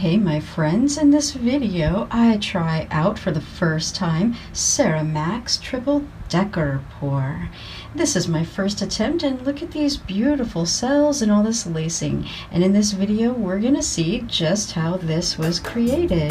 Hey my friends, in this video I try out for the first time Mack's Triple Decker Pour. This is my first attempt, and look at these beautiful cells and all this lacing. And in this video we're gonna see just how this was created.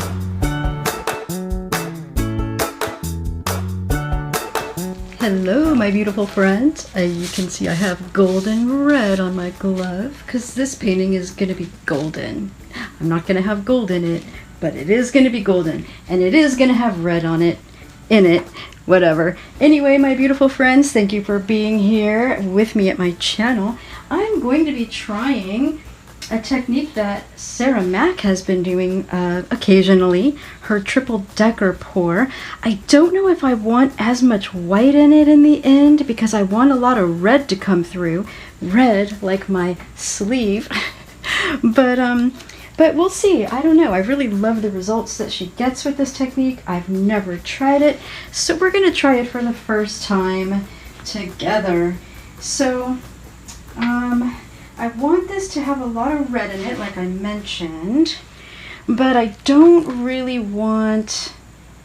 Hello my beautiful friends. You can see I have golden red on my glove because this painting is going to be golden. I'm not going to have gold in it, but it is going to be golden, and it is going to have red on it, in it, whatever. Anyway, my beautiful friends, thank you for being here with me at my channel. I'm going to be trying a technique that Mack has been doing occasionally, her Triple Decker Pour. I don't know if I want as much white in it in the end because I want a lot of red to come through. Red like my sleeve. But we'll see. I don't know. I really love the results that she gets with this technique. I've never tried it, so we're going to try it for the first time together. So, I want this to have a lot of red in it, like I mentioned, but I don't really want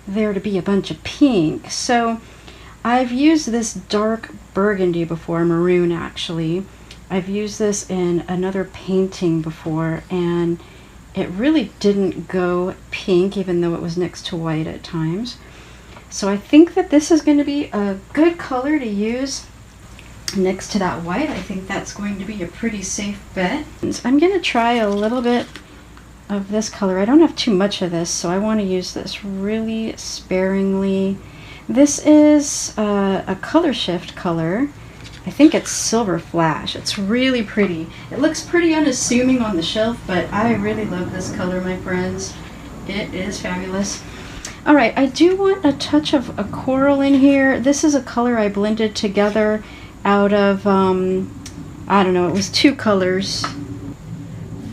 there to be a bunch of pink. So I've used this dark burgundy before, maroon actually. I've used this in another painting before, and it really didn't go pink, even though it was next to white at times. So I think that this is going to be a good color to use next to that white. I think that's going to be a pretty safe bet. I'm going to try a little bit of this color. I don't have too much of this, so I want to use this really sparingly. This is a color shift color. I think it's Silver Flash. It's really pretty. It looks pretty unassuming on the shelf, but I really love this color, my friends. It is fabulous. All right, I do want a touch of a coral in here. This is a color I blended together out of, I don't know, it was two colors.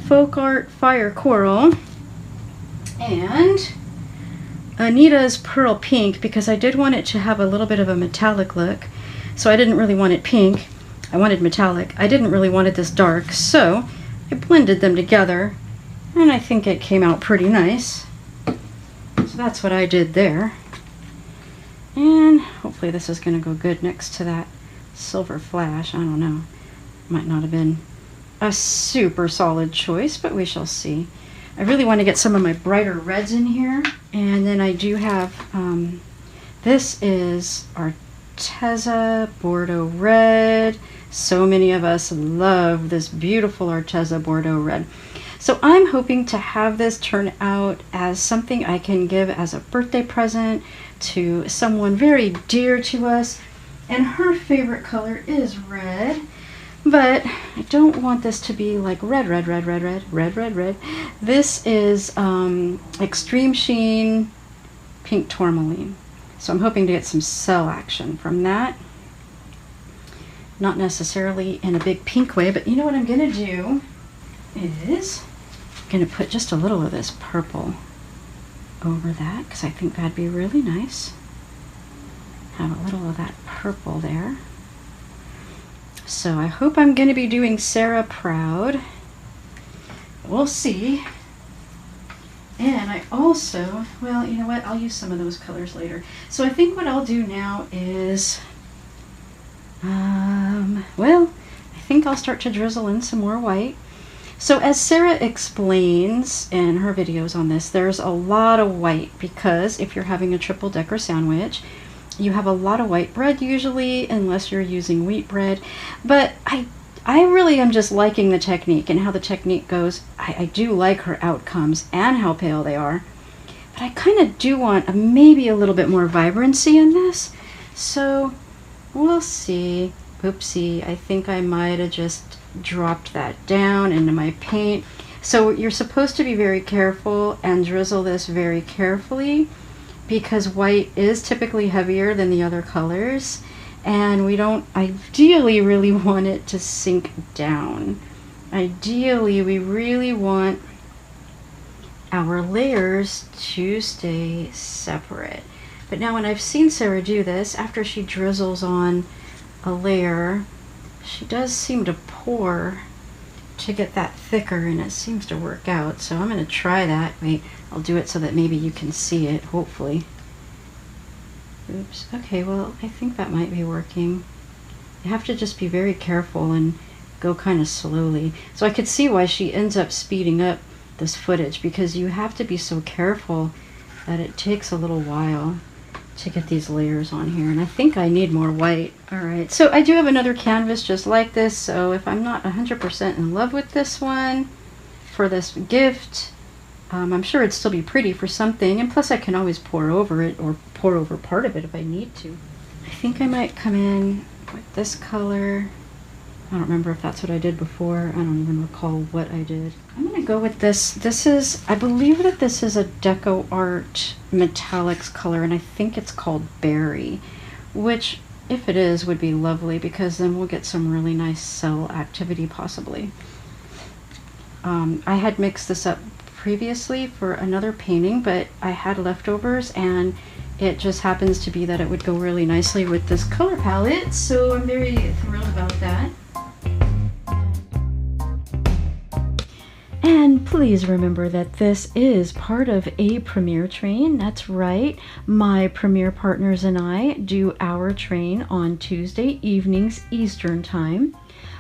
Folk Art Fire Coral and Anita's Pearl Pink, because I did want it to have a little bit of a metallic look. So I didn't really want it pink. I wanted metallic. I didn't really want it this dark, so I blended them together, and I think it came out pretty nice. So that's what I did there. And hopefully this is going to go good next to that Silver Flash. I don't know. Might not have been a super solid choice, but we shall see. I really want to get some of my brighter reds in here. And then I do have, this is our Arteza Bordeaux Red. So many of us love this beautiful Arteza Bordeaux Red. So I'm hoping to have this turn out as something I can give as a birthday present to someone very dear to us. And her favorite color is red. But I don't want this to be like red, red, red, red, red, red, red, red. This is Extreme Sheen Pink Tourmaline. So I'm hoping to get some cell action from that. Not necessarily in a big pink way, but you know what I'm going to do is I'm going to put just a little of this purple over that, because I think that'd be really nice. Have a little of that purple there. So I hope I'm going to be doing Sarah proud. We'll see. And I also, well, you know what, I'll use some of those colors later. So I think what I'll do now is, well, I think I'll start to drizzle in some more white. So as Sarah explains in her videos on this, there's a lot of white because if you're having a triple decker sandwich, you have a lot of white bread usually, unless you're using wheat bread. But I really am just liking the technique and how the technique goes. I do like her outcomes and how pale they are. But I kind of do want maybe a little bit more vibrancy in this. So we'll see. Oopsie, I think I might have just dropped that down into my paint. So you're supposed to be very careful and drizzle this very carefully because white is typically heavier than the other colors. And we don't ideally really want it to sink down. Ideally, we really want our layers to stay separate. But now when I've seen Sarah do this, after she drizzles on a layer, she does seem to pour to get that thicker, and it seems to work out. So I'm going to try that. Wait, I'll do it so that maybe you can see it, hopefully. Oops. Okay, well, I think that might be working. You have to just be very careful and go kind of slowly. So I could see why she ends up speeding up this footage, because you have to be so careful that it takes a little while to get these layers on here. And I think I need more white. All right, so I do have another canvas just like this, so if I'm not 100% in love with this one for this gift, I'm sure it'd still be pretty for something, and plus I can always pour over it, or pour over part of it if I need to. I think I might come in with this color. I don't remember if that's what I did before. I don't even recall what I did. I'm gonna go with this. This is, I believe that this is a Deco Art Metallics color, and I think it's called Berry, which, if it is, would be lovely, because then we'll get some really nice cell activity possibly. I had mixed this up previously for another painting, but I had leftovers, and it just happens to be that it would go really nicely with this color palette, so I'm very thrilled about that. And please remember that this is part of a premiere train. That's right, my premiere partners and I do our train on Tuesday evenings Eastern Time.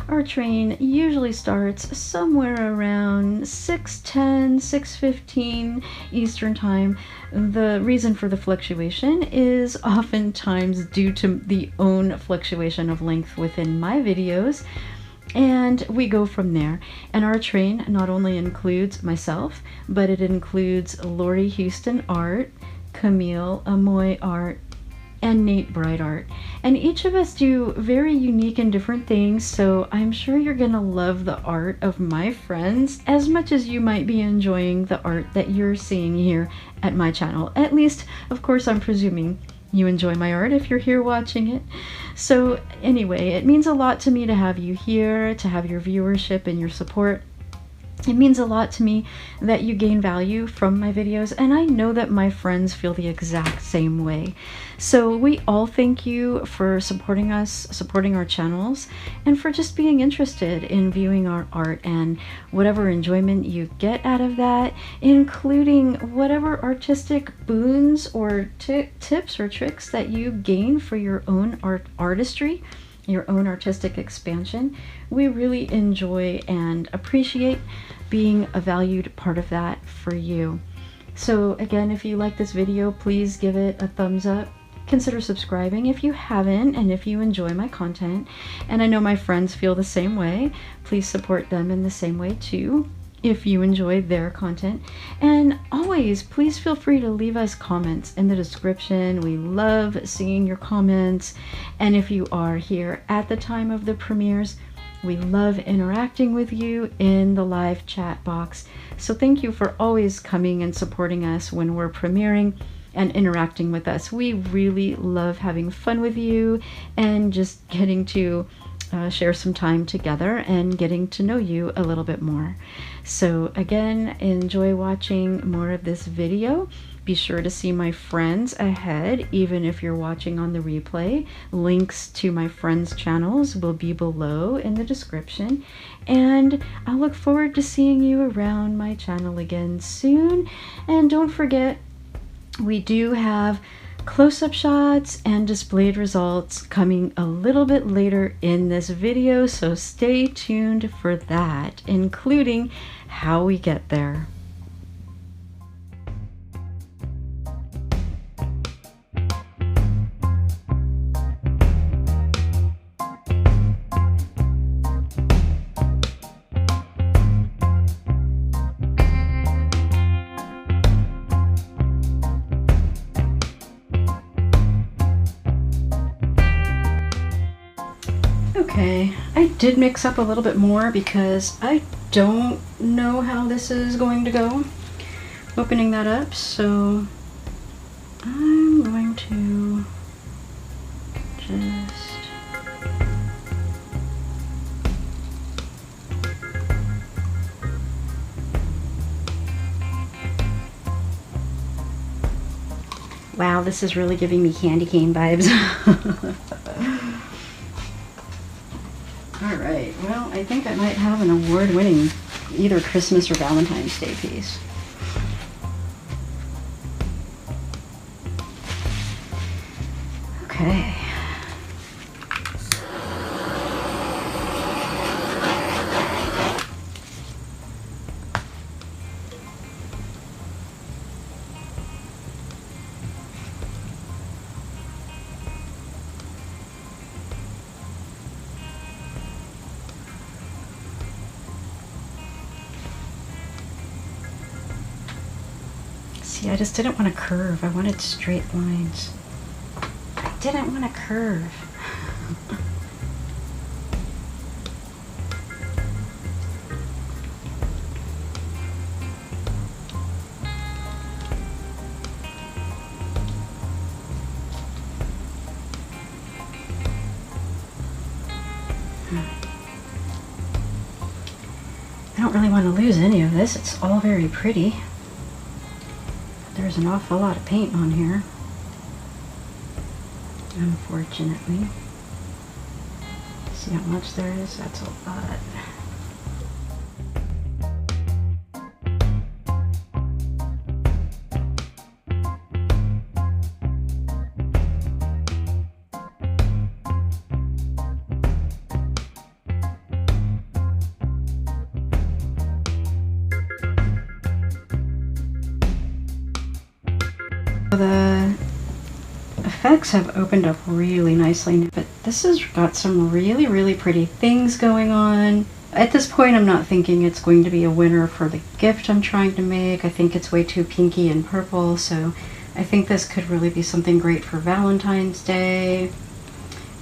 Our train usually starts somewhere around 6:10, 6:15 Eastern Time. The reason for the fluctuation is oftentimes due to the own fluctuation of length within my videos, and we go from there. And our train not only includes myself, but it includes Lori Houston Art, Camile Amoy Art, and Nate Bright Art. And each of us do very unique and different things, so I'm sure you're gonna love the art of my friends as much as you might be enjoying the art that you're seeing here at my channel. At least, of course, I'm presuming you enjoy my art if you're here watching it. So anyway, it means a lot to me to have you here, to have your viewership and your support. It means a lot to me that you gain value from my videos, and I know that my friends feel the exact same way. So we all thank you for supporting us, supporting our channels, and for just being interested in viewing our art and whatever enjoyment you get out of that, including whatever artistic boons or tips or tricks that you gain for your own artistry, your own artistic expansion. We really enjoy and appreciate being a valued part of that for you. So again, if you like this video, please give it a thumbs up. Consider subscribing if you haven't, and if you enjoy my content, and I know my friends feel the same way, please support them in the same way too, if you enjoy their content. And always, please feel free to leave us comments in the description. We love seeing your comments. And if you are here at the time of the premieres, we love interacting with you in the live chat box. So thank you for always coming and supporting us when we're premiering and interacting with us. We really love having fun with you and just getting to share some time together and getting to know you a little bit more. So again, enjoy watching more of this video. Be sure to see my friends ahead, even if you're watching on the replay. Links to my friends' channels will be below in the description. And I look forward to seeing you around my channel again soon. And don't forget, we do have close-up shots and displayed results coming a little bit later in this video, so stay tuned for that, including how we get there. Okay, I did mix up a little bit more because I don't know how this is going to go, opening that up, so I'm going to just... Wow, this is really giving me candy cane vibes. All right, well, I think I might have an award-winning either Christmas or Valentine's Day piece. Okay. See, I just didn't want to curve. I wanted straight lines. I didn't want to curve. I don't really want to lose any of this. It's all very pretty. There's an awful lot of paint on here, unfortunately. See how much there is? That's a lot. The effects have opened up really nicely, but this has got some really pretty things going on. At this point, I'm not thinking it's going to be a winner for the gift I'm trying to make. I think it's way too pinky and purple, so I think this could really be something great for Valentine's Day.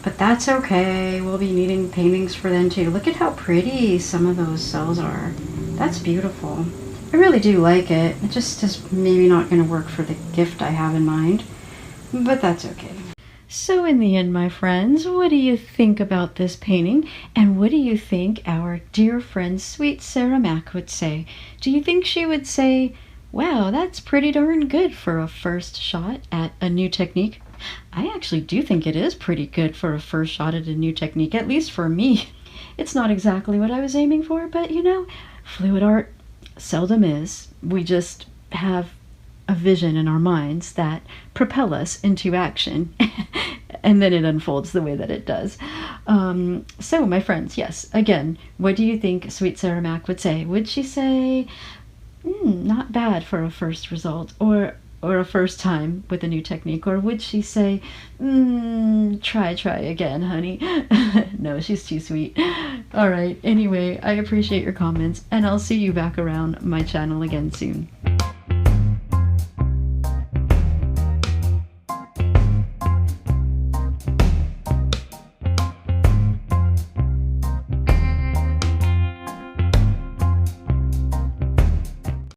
But that's okay. We'll be needing paintings for then too. Look at how pretty some of those cells are. That's beautiful. I really do like it. It just is maybe not going to work for the gift I have in mind, but that's okay. So in the end, my friends, what do you think about this painting? And what do you think our dear friend, sweet Sarah Mack, would say? Do you think she would say, wow, that's pretty darn good for a first shot at a new technique? I actually do think it is pretty good for a first shot at a new technique, at least for me. It's not exactly what I was aiming for, but you know, fluid art seldom is. We just have a vision in our minds that propel us into action and then it unfolds the way that it does. So my friends, yes, again, what do you think sweet Sarah Mack would say? Would she say, not bad for a first result, or a first time with a new technique? Or would she say, try again, honey? No, she's too sweet. All right, anyway, I appreciate your comments, and I'll see you back around my channel again soon.